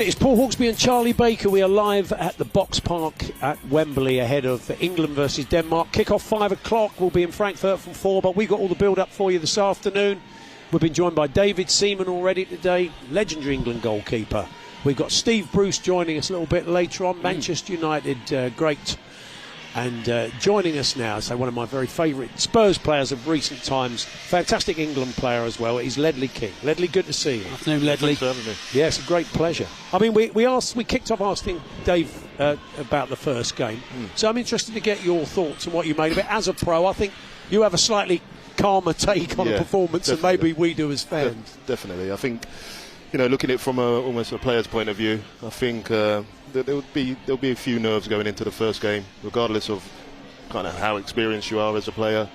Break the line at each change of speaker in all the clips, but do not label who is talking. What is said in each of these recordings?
It's Paul Hawksbee and Charlie Baker. We are live at the Box Park at Wembley ahead of England versus Denmark. Kick-off 5 o'clock. We'll be in Frankfurt from 4, but we've got all the build-up for you this afternoon. We've been joined by David Seaman already today, legendary England goalkeeper. We've got Steve Bruce joining us a little bit later on, Manchester United great. And joining us now, so one of my very favourite Spurs players of recent times, fantastic England player as well, is Ledley King. Ledley, good to see you.
Afternoon, Ledley.
Yeah, it's a great pleasure. I mean, we kicked off asking Dave about the first game, so I'm interested to get your thoughts on what you made of it. As a pro, I think you have a slightly calmer take on a performance than maybe we do as fans.
Definitely. I think, looking at it from almost a player's point of view, I think there'll be a few nerves going into the first game, regardless of kind of how experienced you are as a player.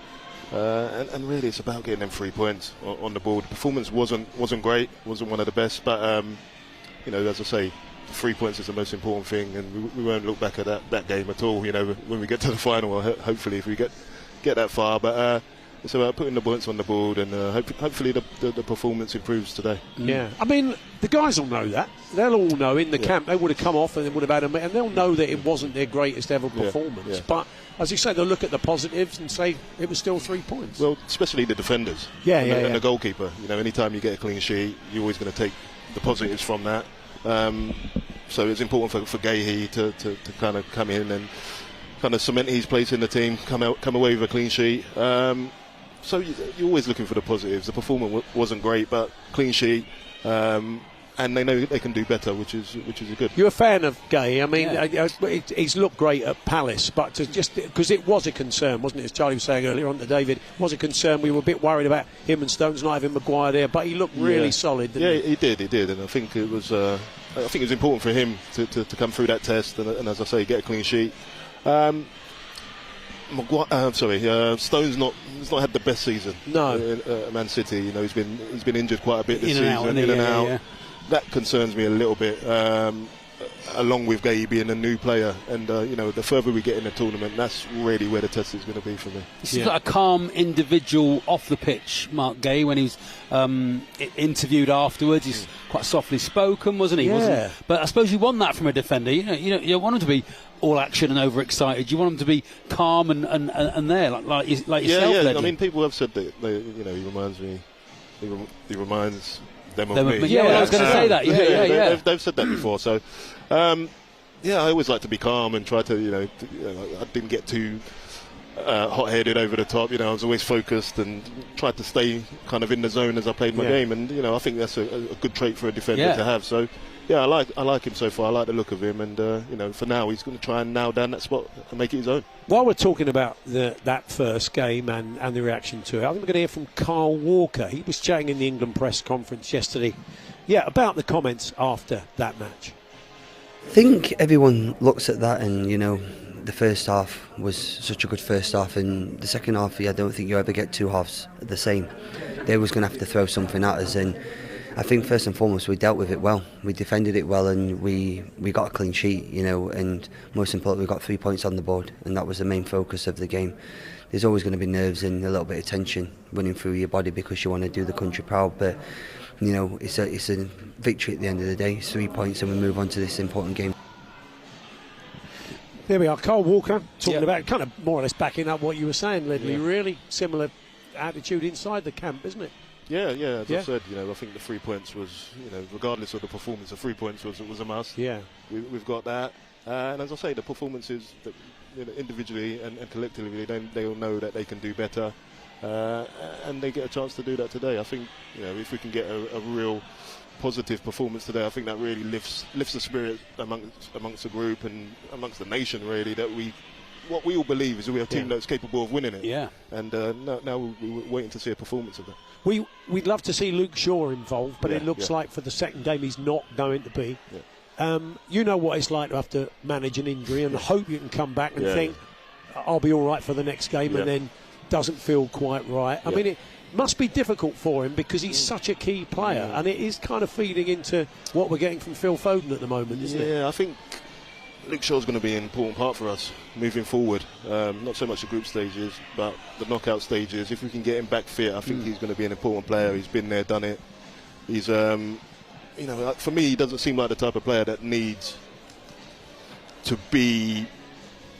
And really, it's about getting them 3 points on the board. The performance wasn't great, wasn't one of the best, but as I say, 3 points is the most important thing, and we won't look back at that game at all. When we get to the final, or hopefully if we get that far, but. It's about putting the points on the board, and hopefully the performance improves today.
Yeah, I mean, the guys will know that. They'll all know in the camp they would have come off and they would have had and they'll know that it wasn't their greatest ever performance. Yeah. But as you say, they'll look at the positives and say it was still 3 points.
Well, especially the defenders. And the goalkeeper. Anytime you get a clean sheet, you're always going to take the positives from that. So it's important for Guehi to kind of come in and kind of cement his place in the team, come away with a clean sheet. So you're always looking for the positives. The performance wasn't great, but clean sheet, and they know they can do better, which is good.
You're a fan of Guehi. I mean, he's looked great at Palace, but because it was a concern, wasn't it? As Charlie was saying earlier on to David, it was a concern. We were a bit worried about him and Stones not having Maguire there, but he looked really solid. Didn't he?
He did, and I think it was important for him to come through that test, and as I say, get a clean sheet. Stone's not had the best season.
No,
at Man City. He's been injured quite a bit this season,
in and out.
Yeah. That concerns me a little bit. Along with Guehi being a new player, and the further we get in the tournament, that's really where the test is going to be for me.
He's got a calm individual off the pitch, Marc Guehi, when he was interviewed afterwards. He's quite softly spoken, wasn't he?
Yeah.
But I suppose you want that from a defender. You don't want him to be all action and overexcited. You want him to be calm and there, like yourself.
Yeah.
Ledley.
I mean, people have said that he reminds me. He reminds them of me.
Yeah, well, I was going to say that. Yeah.
They've said that before. So, I always like to be calm and try to, I didn't get too hot-headed over the top. I was always focused and tried to stay kind of in the zone as I played my game. And I think that's a good trait for a defender to have. So. Yeah, I like him so far. I like the look of him, and for now he's going to try and nail down that spot and make it his own.
While we're talking about that first game and the reaction to it, I think we're going to hear from Carl Walker. He was chatting in the England press conference yesterday, about the comments after that match.
I think everyone looks at that and the first half was such a good first half, and the second half, I don't think you ever get two halves the same. They was going to have to throw something at us, and I think first and foremost we dealt with it well. We defended it well, and we got a clean sheet, and most importantly we got 3 points on the board, and that was the main focus of the game. There's always going to be nerves and a little bit of tension running through your body because you want to do the country proud, but it's a victory at the end of the day. It's 3 points and we move on to this important game.
There we are, Carl Walker talking about kind of more or less backing up what you were saying, Ledley. Really similar attitude inside the camp, isn't it?
Yeah. As I said, I think the 3 points was, regardless of the performance, the 3 points was a must.
Yeah,
we've got that, and as I say, the performances that, individually and collectively, they all know that they can do better, and they get a chance to do that today. I think, if we can get a real positive performance today, I think that really lifts the spirit amongst the group and amongst the nation. Really, that what we all believe is that we have a team that's capable of winning it.
Yeah.
And now we're waiting to see a performance of that.
We'd love to see Luke Shaw involved, but it looks like for the second game he's not going to be. Yeah. You know what it's like to have to manage an injury and hope you can come back and think, I'll be all right for the next game, and then doesn't feel quite right. I mean, it must be difficult for him because he's such a key player, and it is kind of feeding into what we're getting from Phil Foden at the moment, isn't it?
Yeah, I think Luke Shaw's going to be an important part for us moving forward. Not so much the group stages, but the knockout stages. If we can get him back fit, I think he's going to be an important player. He's been there, done it. He's you know, for me, he doesn't seem like the type of player that needs to be.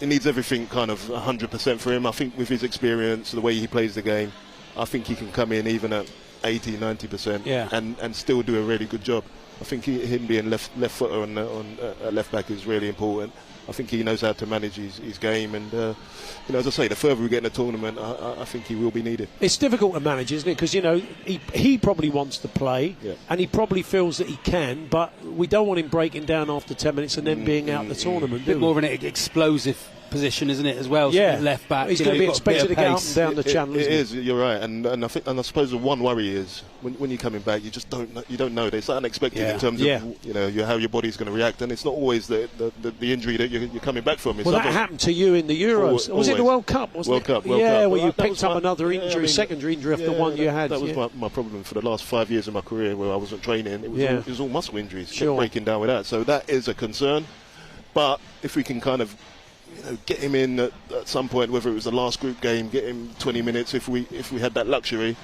It needs everything kind of 100% for him. I think with his experience, the way he plays the game, I think he can come in even at 80, 90% and still do a really good job. I think him being left footer on left back is really important. I think he knows how to manage his game, and you know, as I say, the further we get in the tournament, I think he will be needed.
It's difficult to manage, isn't it? Because, you know, he probably wants to play, and he probably feels that he can, but we don't want him breaking down after 10 minutes and then being out the tournament.
A bit more of an explosive position, isn't it, as well?
Yeah,
left back.
He's going to be expected to get up and down the channel.
It is. You're right, and I suppose the one worry is when you're coming back, you just don't know. It's unexpected in terms of you know how your body's going to react, and it's not always the injury that you're coming back from. It's
that happened to you in the Euros. Was it the World Cup?
World Cup.
Where you picked up another injury, secondary injury after the one you had.
That was my problem for the last 5 years of my career, where I wasn't training. It was all muscle injuries.
Sure.
Breaking down with that, so that is a concern. But if we can kind of get him in at some point, whether it was the last group game, get him 20 minutes if we had that luxury,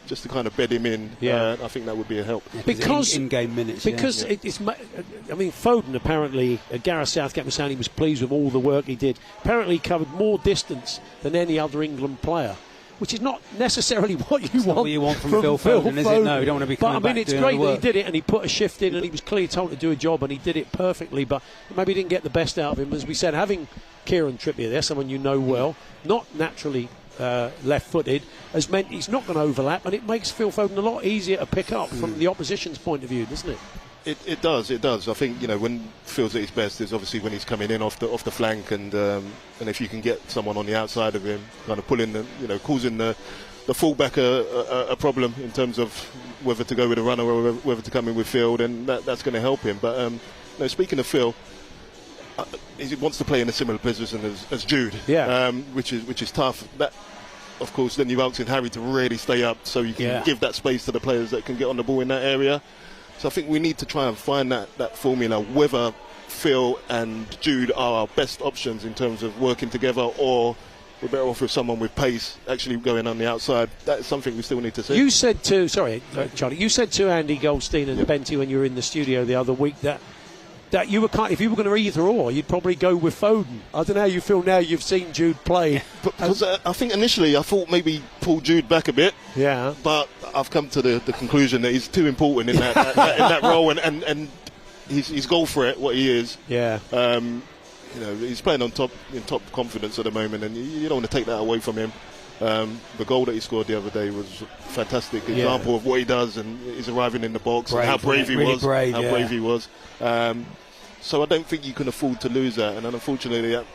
just to kind of bed him in, I think that would be a help.
Because
in-game minutes.
Because it's, I mean, Foden apparently, Gareth Southgate was saying he was pleased with all the work he did. Apparently, he covered more distance than any other England player, which is not necessarily what you want
from Phil Foden, is it? No, you don't want to be coming back.
But I mean, it's great that he did it, and he put a shift in, and he was clearly told to do a job, and he did it perfectly. But maybe he didn't get the best out of him. As we said, having Kieran Trippier there, someone you know well, not naturally left-footed, has meant he's not going to overlap, and it makes Phil Foden a lot easier to pick up from the opposition's point of view, doesn't it?
It does. I think, you know, when Phil's at his best is obviously when he's coming in off the flank, and if you can get someone on the outside of him, kind of pulling causing the fullback a problem in terms of whether to go with a runner or whether to come in with Phil, then that's going to help him. But speaking of Phil, he wants to play in a similar position as Jude, which is tough. That, of course, then you're asking Harry to really stay up so you can give that space to the players that can get on the ball in that area. So I think we need to try and find that formula, whether Phil and Jude are our best options in terms of working together, or we're better off with someone with pace actually going on the outside. That's something we still need to see.
You said to, Charlie, you said to Andy Goldstein and Benty when you were in the studio the other week that you were if you were going to either or, you'd probably go with Foden. I don't know how you feel now you've seen Jude play.
Because I think initially I thought maybe pull Jude back a bit.
Yeah.
But I've come to the conclusion that he's too important in that role, and he's goal threat, what he is.
Yeah.
He's playing in top confidence at the moment, and you don't want to take that away from him. The goal that he scored the other day was a fantastic example of what he does, and he's arriving in the box, and how brave he was. Brave he was. So I don't think you can afford to lose that, and unfortunately that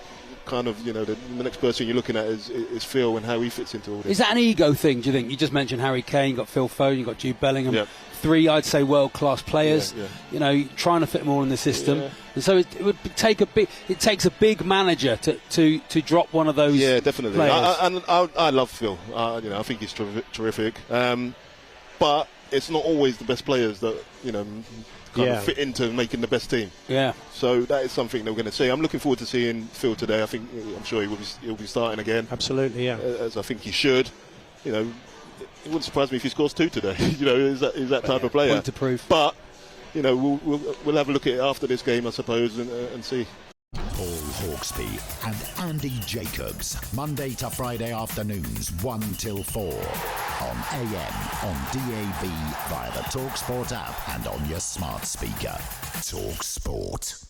kind of, the next person you're looking at is Phil and how he fits into all this.
Is that an ego thing, do you think? You just mentioned Harry Kane, you've got Phil Foden, you've got Jude Bellingham. Yep. 3, I'd say, world-class players. Trying to fit them all in the system. Yeah. And so it takes a big manager to drop one of those.
Yeah, definitely.
Players.
I love Phil. I think he's terrific. But it's not always the best players that kind of fit into making the best team. Yeah. So that is something that we're going to see. I'm looking forward to seeing Phil today. I'm sure he'll be starting again.
Absolutely, yeah.
As I think he should. It wouldn't surprise me if he scores 2 today. Is that type of player.
Point to prove.
But we'll have a look at it after this game, I suppose, and see.
Paul Hawksbee and Andy Jacobs, Monday to Friday afternoons 1 till 4 on AM, on DAB, via the talkSPORT app and on your smart speaker. talkSPORT.